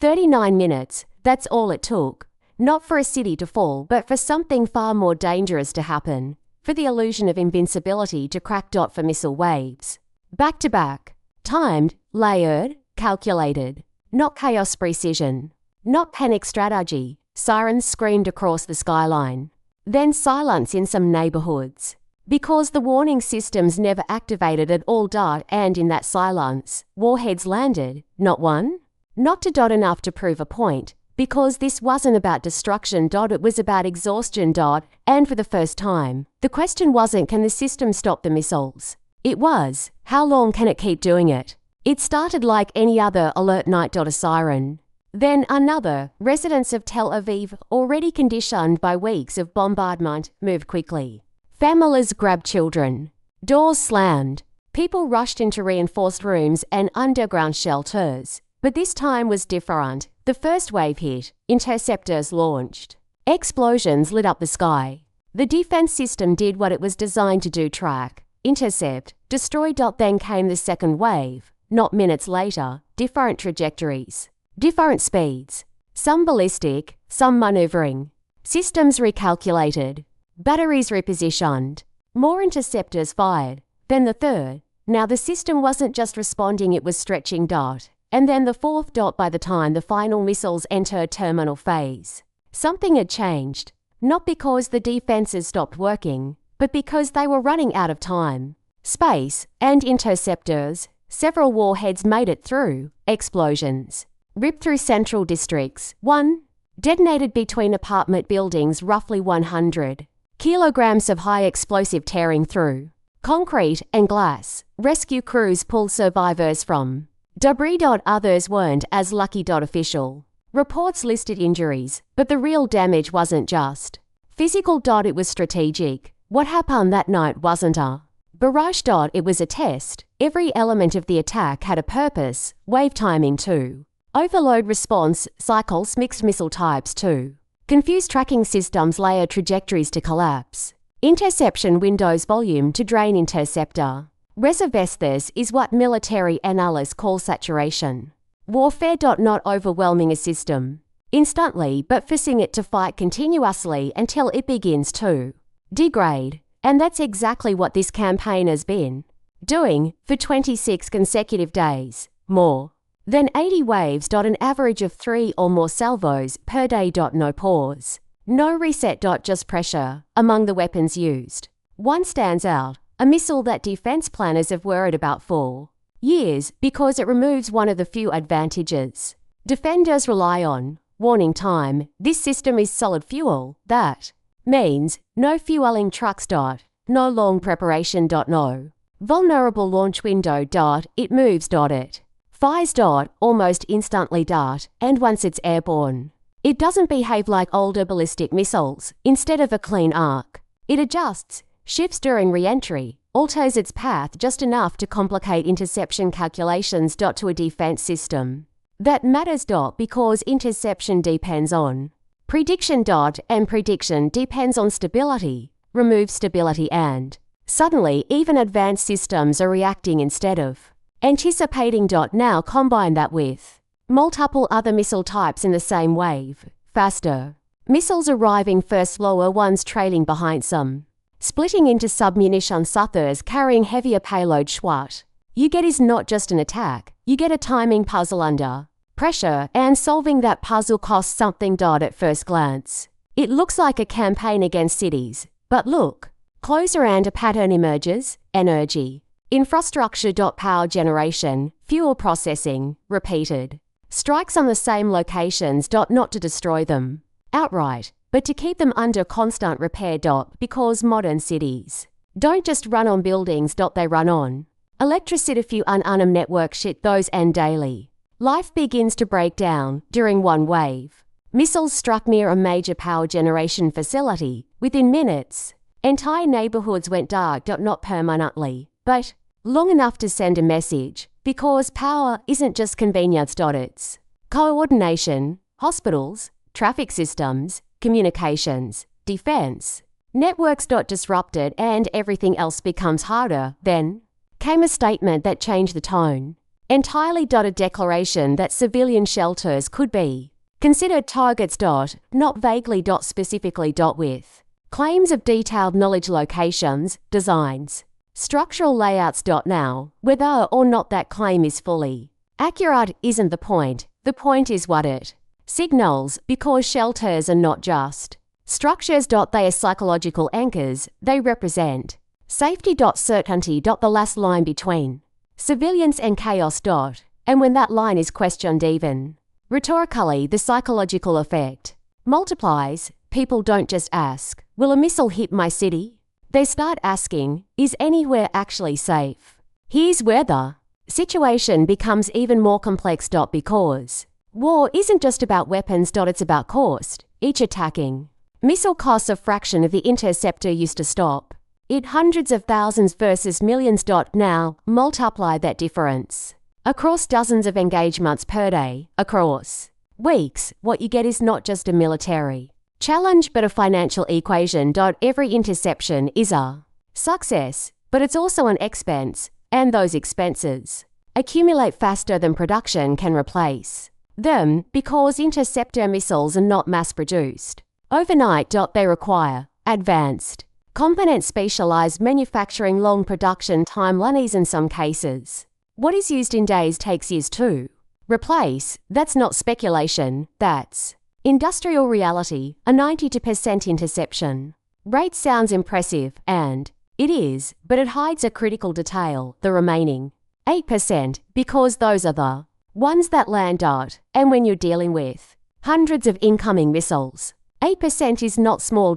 39 minutes, that's all it took. Not for a city to fall, but for something far more dangerous to happen. For the illusion of invincibility to crack. For missile waves. Back to back. Timed, layered, calculated. Not chaos precision. Not panic strategy. Sirens screamed across the skyline. Then silence in some neighborhoods. Because the warning systems never activated at all. And in that silence, warheads landed. Not one. Not to. Enough to prove a point. Because this wasn't about destruction. It was about exhaustion. And for the first time, the question wasn't can the system stop the missiles. It was, how long can it keep doing it? It started like any other alert night. A siren. Then another. Residents of Tel Aviv, already conditioned by weeks of bombardment, moved quickly. Families grabbed children. Doors slammed. People rushed into reinforced rooms and underground shelters. But this time was different. The first wave hit. Interceptors launched. Explosions lit up the sky. The defense system did what it was designed to do: track, intercept, destroy. Then came the second wave. Not minutes later. Different trajectories. Different speeds. Some ballistic, some maneuvering. Systems recalculated. Batteries repositioned. More interceptors fired. Then the third. Now the system wasn't just responding, it was stretching. And then the fourth. By the time the final missiles entered terminal phase, something had changed. Not because the defenses stopped working, but because they were running out of time, space, and interceptors. Several warheads made it through. Explosions. Ripped through central districts. One. Detonated between apartment buildings. Roughly 100 kilograms of high explosive tearing through concrete and glass. Rescue crews pulled survivors from debris. Others weren't as lucky. Official reports listed injuries, but the real damage wasn't just physical. It was strategic. What happened that night wasn't a barrage. It was a test. Every element of the attack had a purpose. Wave timing too. Overload response cycles. Mixed missile types too. Confused tracking systems. Layered trajectories to collapse. Interception windows. Volume to drain interceptor. Reservesthers is what military analysts call saturation. Warfare. Not overwhelming a system instantly, but forcing it to fight continuously until it begins to degrade. And that's exactly what this campaign has been doing for 26 consecutive days. More than 80 waves. An average of 3 or more salvos per day. No pause. No reset. Just pressure among the weapons used. One stands out. A missile that defense planners have worried about for years because it removes one of the few advantages defenders rely on: warning time. This system is solid fuel. That means no fueling trucks. No long preparation. No vulnerable launch window. It moves. It fires. Almost instantly. And once it's airborne, it doesn't behave like older ballistic missiles. Instead of a clean arc, it adjusts, shifts during re-entry, alters its path just enough to complicate interception calculations. To a defense system that matters. Because interception depends on prediction. And prediction depends on stability. Remove stability and suddenly even advanced systems are reacting instead of anticipating. Now combine that with multiple other missile types in the same wave. Faster missiles arriving first, slower ones trailing behind, some splitting into submunition others carrying heavier payload. What you get is not just an attack, you get a timing puzzle under pressure, and solving that puzzle costs something. At first glance, it looks like a campaign against cities, but look closer and a pattern emerges: energy, infrastructure. Power generation, fuel processing, repeated strikes on the same locations. Not to destroy them outright, but to keep them under constant repair. Because modern cities don't just run on buildings. They run on electricity, few unarmed network shit those, and daily life begins to break down. During one wave, missiles struck near a major power generation facility. Within minutes, entire neighborhoods went dark. Not permanently, but long enough to send a message. Because power isn't just convenience. It's coordination. Hospitals, traffic systems, communications, defense networks. Disrupted, and everything else becomes harder. Then came a statement that changed the tone. Entirely. A declaration that civilian shelters could be considered targets. Not vaguely. Specifically. With claims of detailed knowledge, locations, designs, structural layouts. Now, whether or not that claim is fully accurate isn't the point. The point is what it signals, because shelters are not just structures. They are psychological anchors. They represent safety. Certainty. The last line between civilians and chaos. And when that line is questioned, even rhetorically, the psychological effect multiplies. People don't just ask, will a missile hit my city? They start asking, is anywhere actually safe? Here's where the situation becomes even more complex. Because war isn't just about weapons. It's about cost. Each attacking missile costs a fraction of the interceptor used to stop it. Hundreds of thousands versus millions. Now, multiply that difference across dozens of engagements per day, across weeks. What you get is not just a military challenge but a financial equation. Every interception is a success, but it's also an expense, and those expenses accumulate faster than production can replace them, because interceptor missiles are not mass-produced overnight. They require advanced component specialized manufacturing, long production timelines. In some cases, what is used in days takes years to replace. That's not speculation, that's industrial reality. A 92% interception rate sounds impressive, and it is, but it hides a critical detail: the remaining 8%, because those are the ones that land. And when you're dealing with hundreds of incoming missiles, 8% is not small.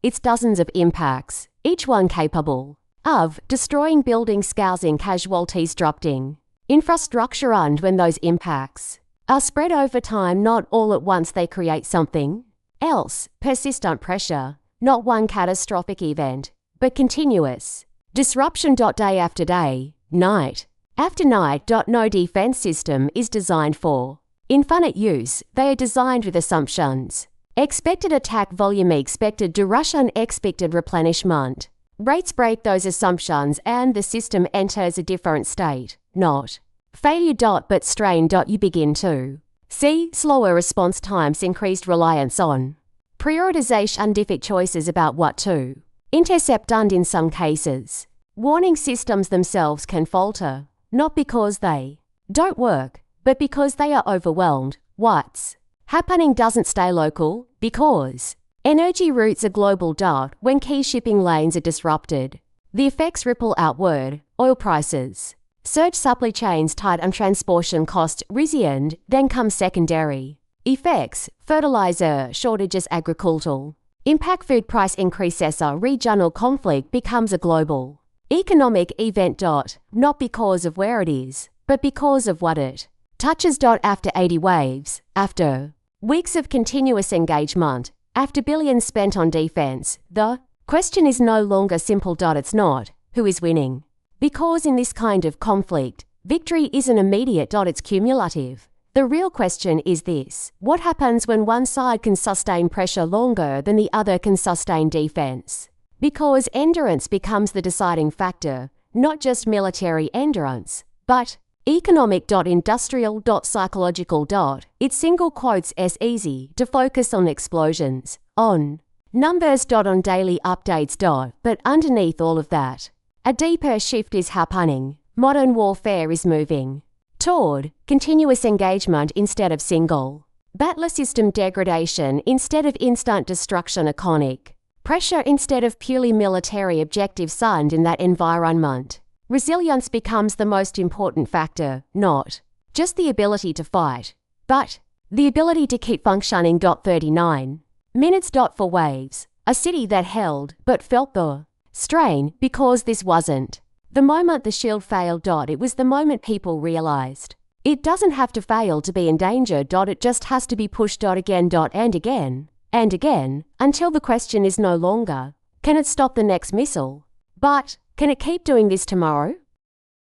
It's dozens of impacts, each one capable of destroying buildings, causing casualties, disrupting infrastructure. And when those impacts are spread over time, not all at once, they create something else: persistent pressure. Not one catastrophic event, but continuous disruption. Day after day, night after night. No defense system is designed for infinite use. They are designed with assumptions: expected attack volume, expected duration, expected replenishment rates. Break those assumptions and the system enters a different state. Not failure. But strain. You begin to see slower response times, increased reliance on prioritization, difficult choices about what to intercept, and in some cases, warning systems themselves can falter, not because they don't work, but because they are overwhelmed. What's happening doesn't stay local, because energy routes are global. When key shipping lanes are disrupted, the effects ripple outward. Oil prices surge, supply chains tight, and transportation costs rise. And then come secondary effects: fertilizer shortages, agricultural impact, food price increases. A regional conflict becomes a global economic event. Not because of where it is, but because of what it touches. After 80 waves, after weeks of continuous engagement, after billions spent on defense, the question is no longer simple. It's not who is winning, because in this kind of conflict, victory isn't immediate. It's cumulative. The real question is this: what happens when one side can sustain pressure longer than the other can sustain defense? Because endurance becomes the deciding factor, not just military endurance, but economic. Industrial. Psychological. It's single quotes as easy to focus on explosions, on numbers. On daily updates. But underneath all of that, a deeper shift is happening. Modern warfare is moving toward continuous engagement instead of single battler, system degradation instead of instant destruction, iconic pressure instead of purely military objectives. And in that environment, resilience becomes the most important factor, not just the ability to fight, but the ability to keep functioning. 39 minutes. For waves, a city that held but felt the strain, because this wasn't the moment the shield failed. It was the moment people realized it doesn't have to fail to be in danger. It just has to be pushed. Again. And again. And again, until the question is no longer, can it stop the next missile? But can it keep doing this tomorrow?